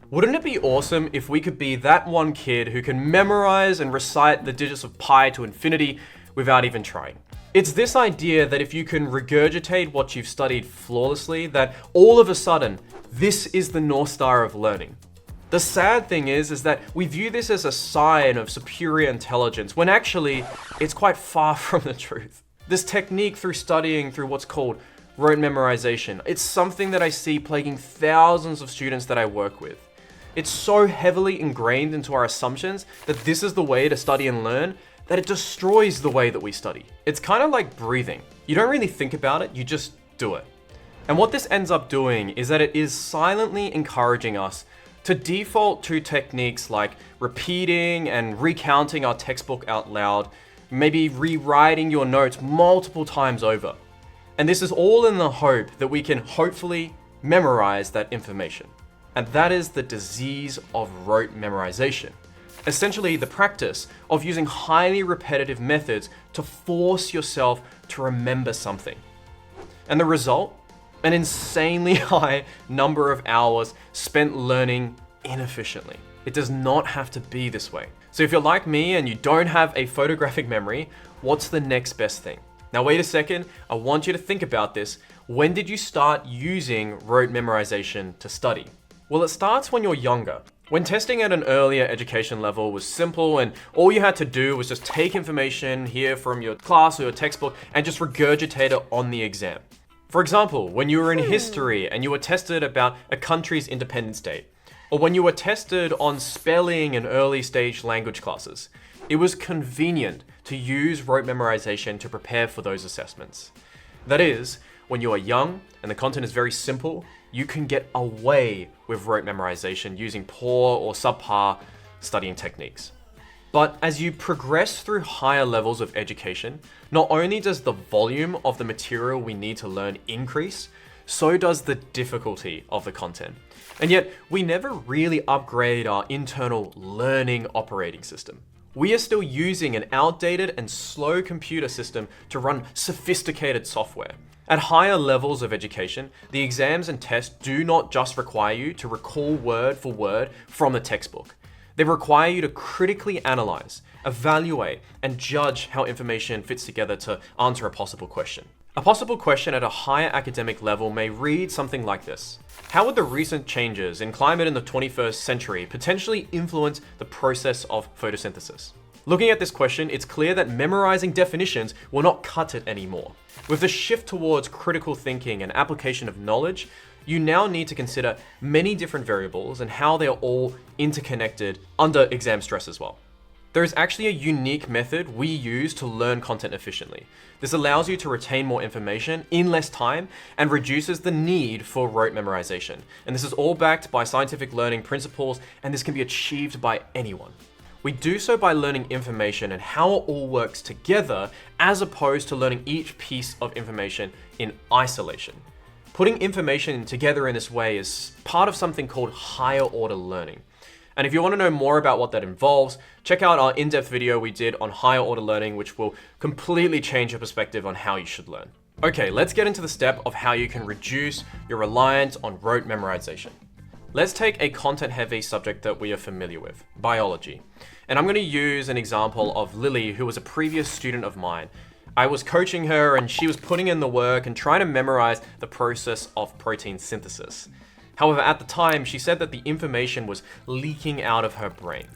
Wouldn't it be awesome if we could be that one kid who can memorize and recite the digits of pi to infinity without even trying? It's this idea that if you can regurgitate what you've studied flawlessly, that all of a sudden, this is the North Star of learning. The sad thing is that we view this as a sign of superior intelligence, when actually, it's quite far from the truth. This technique through studying through what's called rote memorization, it's something that I see plaguing thousands of students that I work with. It's so heavily ingrained into our assumptions that this is the way to study and learn that it destroys the way that we study. It's kind of like breathing. You don't really think about it, you just do it. And what this ends up doing is that it is silently encouraging us to default to techniques like repeating and recounting our textbook out loud, maybe rewriting your notes multiple times over. And this is all in the hope that we can hopefully memorize that information. And that is the disease of rote memorization. Essentially, the practice of using highly repetitive methods to force yourself to remember something. And the result? An insanely high number of hours spent learning inefficiently. It does not have to be this way. So if you're like me and you don't have a photographic memory, what's the next best thing? Now wait a second, I want you to think about this. When did you start using rote memorization to study? Well, it starts when you're younger. When testing at an earlier education level was simple and all you had to do was just take information here from your class or your textbook and just regurgitate it on the exam. For example, when you were in history and you were tested about a country's independence date, or when you were tested on spelling in early stage language classes, it was convenient to use rote memorization to prepare for those assessments. That is, when you are young and the content is very simple, you can get away with rote memorization using poor or subpar studying techniques. But as you progress through higher levels of education, not only does the volume of the material we need to learn increase, so does the difficulty of the content. And yet, we never really upgrade our internal learning operating system. We are still using an outdated and slow computer system to run sophisticated software. At higher levels of education, the exams and tests do not just require you to recall word for word from the textbook. They require you to critically analyze, evaluate, and judge how information fits together to answer a possible question. A possible question at a higher academic level may read something like this. How would the recent changes in climate in the 21st century potentially influence the process of photosynthesis? Looking at this question, it's clear that memorizing definitions will not cut it anymore. With the shift towards critical thinking and application of knowledge, you now need to consider many different variables and how they are all interconnected under exam stress as well. There is actually a unique method we use to learn content efficiently. This allows you to retain more information in less time and reduces the need for rote memorization. And this is all backed by scientific learning principles, and this can be achieved by anyone. We do so by learning information and how it all works together, as opposed to learning each piece of information in isolation. Putting information together in this way is part of something called higher order learning. And if you want to know more about what that involves, check out our in-depth video we did on higher order learning, which will completely change your perspective on how you should learn. Okay, let's get into the step of how you can reduce your reliance on rote memorization. Let's take a content-heavy subject that we are familiar with, biology. And I'm going to use an example of Lily, who was a previous student of mine. I was coaching her and she was putting in the work and trying to memorize the process of protein synthesis. However, at the time, she said that the information was leaking out of her brain.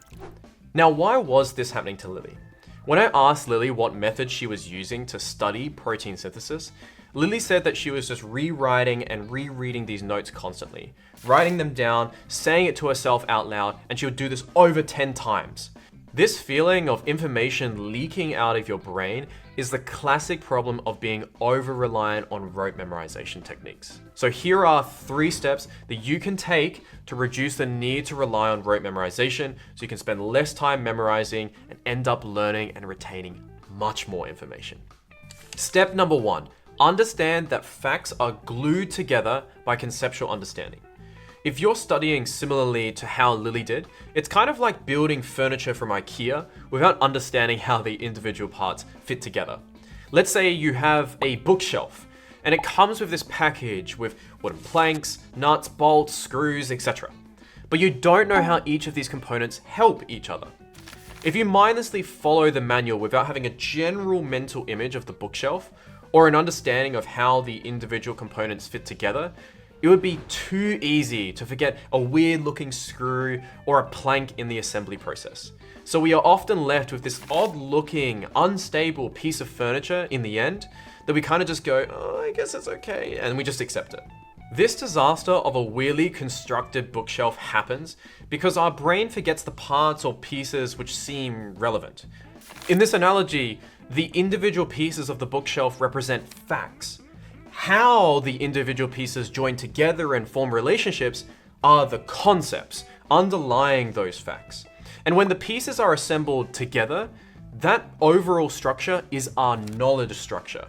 Now, why was this happening to Lily? When I asked Lily what method she was using to study protein synthesis, Lily said that she was just rewriting and rereading these notes constantly, writing them down, saying it to herself out loud, and she would do this over 10 times. This feeling of information leaking out of your brain is the classic problem of being over-reliant on rote memorization techniques. So here are 3 steps that you can take to reduce the need to rely on rote memorization so you can spend less time memorizing and end up learning and retaining much more information. Step number 1, understand that facts are glued together by conceptual understanding. If you're studying similarly to how Lily did, it's kind of like building furniture from IKEA without understanding how the individual parts fit together. Let's say you have a bookshelf and it comes with this package with wooden planks, nuts, bolts, screws, etc. but you don't know how each of these components help each other. If you mindlessly follow the manual without having a general mental image of the bookshelf, or an understanding of how the individual components fit together, it would be too easy to forget a weird looking screw or a plank in the assembly process. So we are often left with this odd looking, unstable piece of furniture in the end that we kind of just go, oh, I guess it's okay, and we just accept it. This disaster of a weirdly constructed bookshelf happens because our brain forgets the parts or pieces which seem relevant. In this analogy, the individual pieces of the bookshelf represent facts. How the individual pieces join together and form relationships are the concepts underlying those facts. And when the pieces are assembled together, that overall structure is our knowledge structure.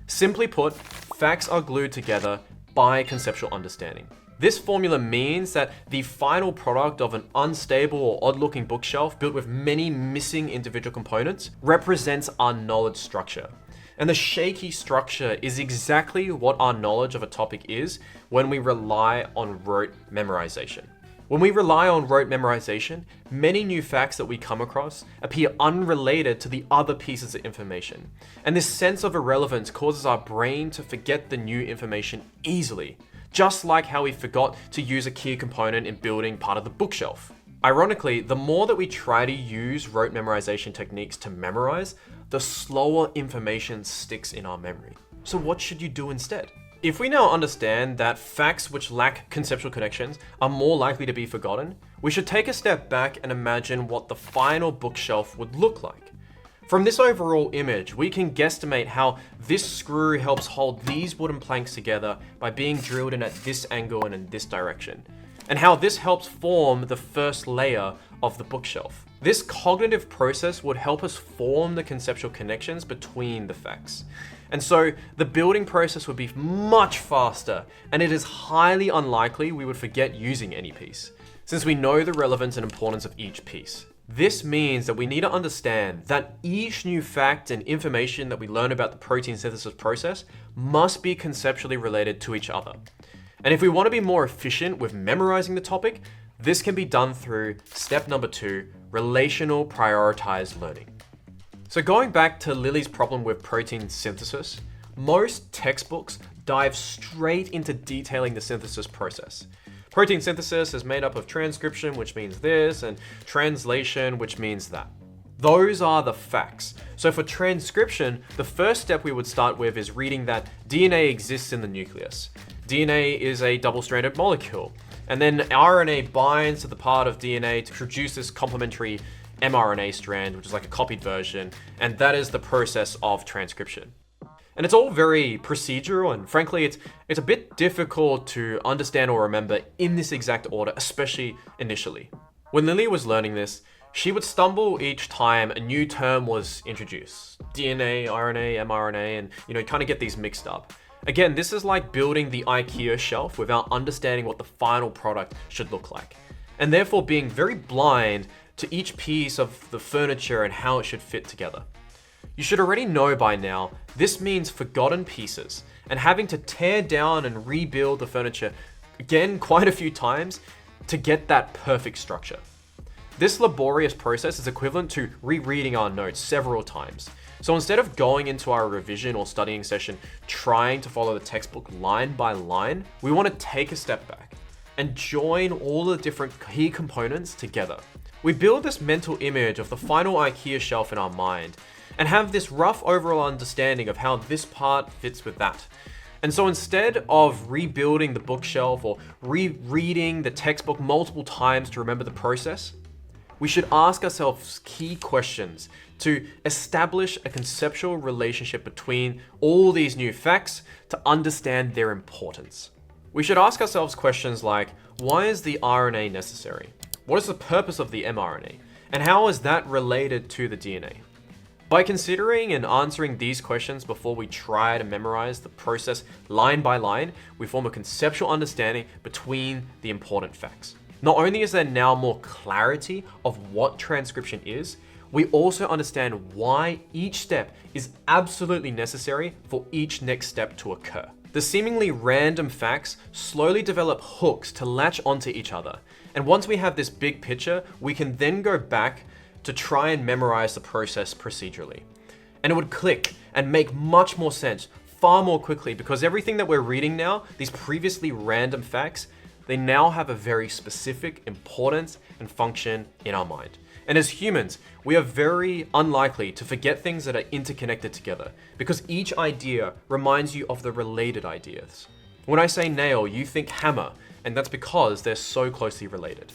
Simply put, facts are glued together by conceptual understanding. This formula means that the final product of an unstable or odd-looking bookshelf built with many missing individual components represents our knowledge structure. And the shaky structure is exactly what our knowledge of a topic is when we rely on rote memorization. When we rely on rote memorization, many new facts that we come across appear unrelated to the other pieces of information. And this sense of irrelevance causes our brain to forget the new information easily, just like how we forgot to use a key component in building part of the bookshelf. Ironically, the more that we try to use rote memorization techniques to memorize, the slower information sticks in our memory. So what should you do instead? If we now understand that facts which lack conceptual connections are more likely to be forgotten, we should take a step back and imagine what the final bookshelf would look like. From this overall image, we can guesstimate how this screw helps hold these wooden planks together by being drilled in at this angle and in this direction, and how this helps form the first layer of the bookshelf. This cognitive process would help us form the conceptual connections between the facts. And so the building process would be much faster, and it is highly unlikely we would forget using any piece, since we know the relevance and importance of each piece. This means that we need to understand that each new fact and information that we learn about the protein synthesis process must be conceptually related to each other. And if we want to be more efficient with memorizing the topic, this can be done through step number 2, relational prioritized learning. So going back to Lily's problem with protein synthesis, most textbooks dive straight into detailing the synthesis process. Protein synthesis is made up of transcription, which means this, and translation, which means that. Those are the facts. So for transcription, the first step we would start with is reading that DNA exists in the nucleus. DNA is a double-stranded molecule, and then RNA binds to the part of DNA to produce this complementary mRNA strand, which is like a copied version, and that is the process of transcription. And it's all very procedural, and frankly, it's a bit difficult to understand or remember in this exact order, especially initially. When Lily was learning this, she would stumble each time a new term was introduced. DNA, RNA, mRNA, and kind of get these mixed up. Again, this is like building the IKEA shelf without understanding what the final product should look like, and therefore being very blind to each piece of the furniture and how it should fit together. You should already know by now, this means forgotten pieces and having to tear down and rebuild the furniture again quite a few times to get that perfect structure. This laborious process is equivalent to rereading our notes several times. So instead of going into our revision or studying session trying to follow the textbook line by line, we want to take a step back and join all the different key components together. We build this mental image of the final IKEA shelf in our mind and have this rough overall understanding of how this part fits with that. And so instead of rebuilding the bookshelf or rereading the textbook multiple times to remember the process, we should ask ourselves key questions to establish a conceptual relationship between all these new facts to understand their importance. We should ask ourselves questions like, why is the RNA necessary? What is the purpose of the mRNA? And how is that related to the DNA? By considering and answering these questions before we try to memorize the process line by line, we form a conceptual understanding between the important facts. Not only is there now more clarity of what transcription is, we also understand why each step is absolutely necessary for each next step to occur. The seemingly random facts slowly develop hooks to latch onto each other, And once we have this big picture, we can then go back to try and memorize the process procedurally. And it would click and make much more sense far more quickly, because everything that we're reading now, these previously random facts, they now have a very specific importance and function in our mind. And as humans, we are very unlikely to forget things that are interconnected together, because each idea reminds you of the related ideas. When I say nail, you think hammer, and that's because they're so closely related.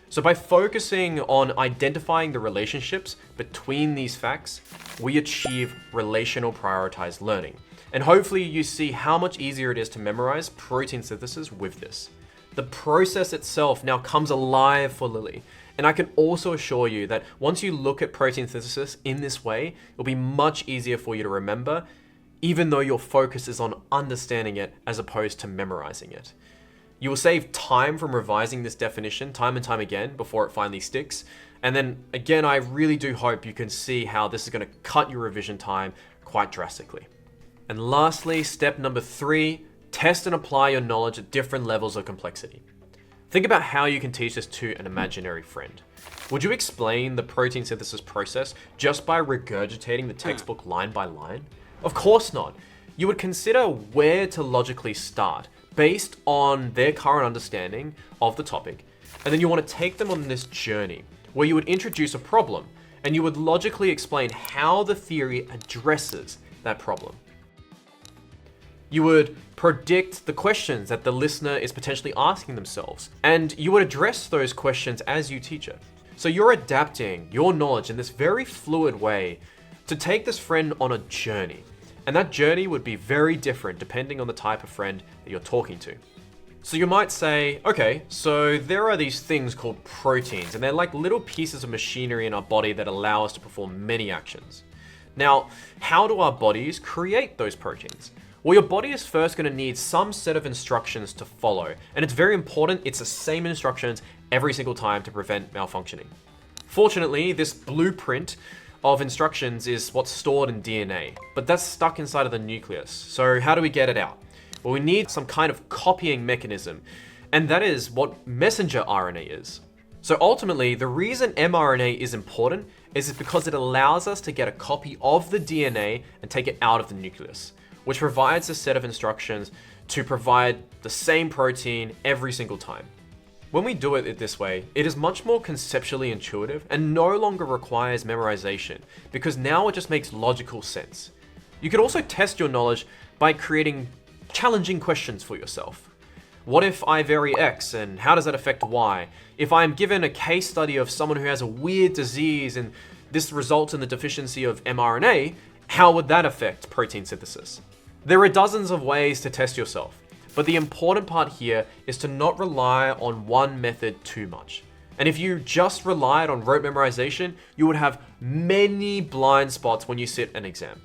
So by focusing on identifying the relationships between these facts, we achieve relational prioritized learning. And hopefully you see how much easier it is to memorize protein synthesis with this. The process itself now comes alive for Lily. And I can also assure you that once you look at protein synthesis in this way, it'll be much easier for you to remember, even though your focus is on understanding it as opposed to memorizing it. You will save time from revising this definition time and time again before it finally sticks. And then again, I really do hope you can see how this is going to cut your revision time quite drastically. And lastly, step number 3, test and apply your knowledge at different levels of complexity. Think about how you can teach this to an imaginary friend. Would you explain the protein synthesis process just by regurgitating the textbook line by line? Of course not. You would consider where to logically start based on their current understanding of the topic, and then you want to take them on this journey where you would introduce a problem and you would logically explain how the theory addresses that problem. You would predict the questions that the listener is potentially asking themselves, and you would address those questions as you teach it. So you're adapting your knowledge in this very fluid way to take this friend on a journey. And that journey would be very different depending on the type of friend that you're talking to. So you might say, okay, so there are these things called proteins, and they're like little pieces of machinery in our body that allow us to perform many actions. Now, how do our bodies create those proteins? Well, your body is first going to need some set of instructions to follow, and it's very important it's the same instructions every single time to prevent malfunctioning. Fortunately, this blueprint of instructions is what's stored in DNA, but that's stuck inside of the nucleus. So how do we get it out? Well, we need some kind of copying mechanism, and that is what messenger RNA is. So ultimately, the reason mRNA is important is because it allows us to get a copy of the DNA and take it out of the nucleus, which provides a set of instructions to provide the same protein every single time. When we do it this way, it is much more conceptually intuitive and no longer requires memorization, because now it just makes logical sense. You could also test your knowledge by creating challenging questions for yourself. What if I vary X, and how does that affect Y? If I'm given a case study of someone who has a weird disease and this results in the deficiency of mRNA, how would that affect protein synthesis? There are dozens of ways to test yourself, but the important part here is to not rely on one method too much. And if you just relied on rote memorization, you would have many blind spots when you sit an exam.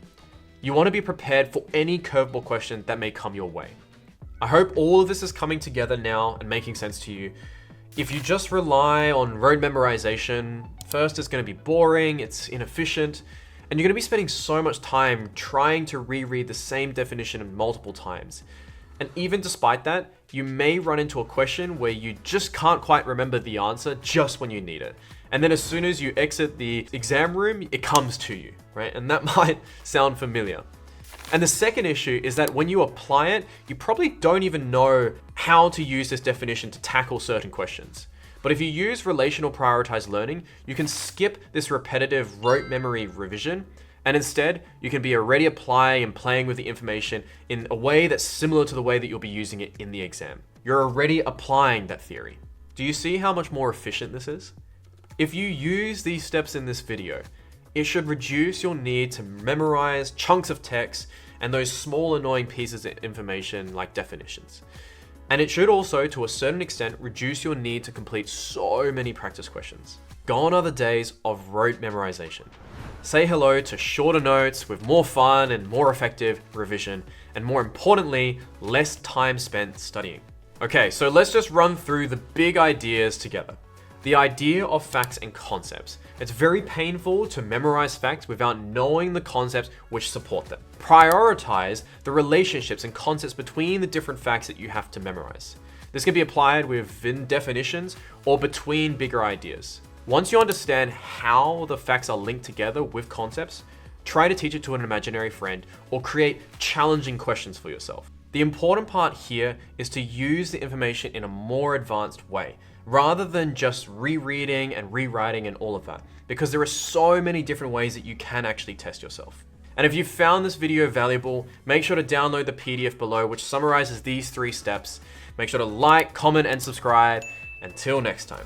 You want to be prepared for any curveball question that may come your way. I hope all of this is coming together now and making sense to you. If you just rely on rote memorization, first it's going to be boring, it's inefficient, and you're going to be spending so much time trying to reread the same definition multiple times. And even despite that, you may run into a question where you just can't quite remember the answer just when you need it. And then as soon as you exit the exam room, it comes to you, right? And that might sound familiar. And the second issue is that when you apply it, you probably don't even know how to use this definition to tackle certain questions. But if you use relational prioritized learning, you can skip this repetitive rote memory revision, and instead you can be already applying and playing with the information in a way that's similar to the way that you'll be using it in the exam. You're already applying that theory. Do you see how much more efficient this is? If you use these steps in this video, it should reduce your need to memorize chunks of text and those small annoying pieces of information like definitions. And it should also, to a certain extent, reduce your need to complete so many practice questions. Gone are the days of rote memorization. Say hello to shorter notes with more fun and more effective revision, and more importantly, less time spent studying. Okay, so let's just run through the big ideas together. The idea of facts and concepts. It's very painful to memorize facts without knowing the concepts which support them. Prioritize the relationships and concepts between the different facts that you have to memorize. This can be applied within definitions or between bigger ideas. Once you understand how the facts are linked together with concepts, try to teach it to an imaginary friend or create challenging questions for yourself. The important part here is to use the information in a more advanced way, rather than just rereading and rewriting and all of that, because there are so many different ways that you can actually test yourself. And if you found this video valuable, make sure to download the PDF below, which summarizes these 3 steps. Make sure to like, comment, and subscribe. Until next time.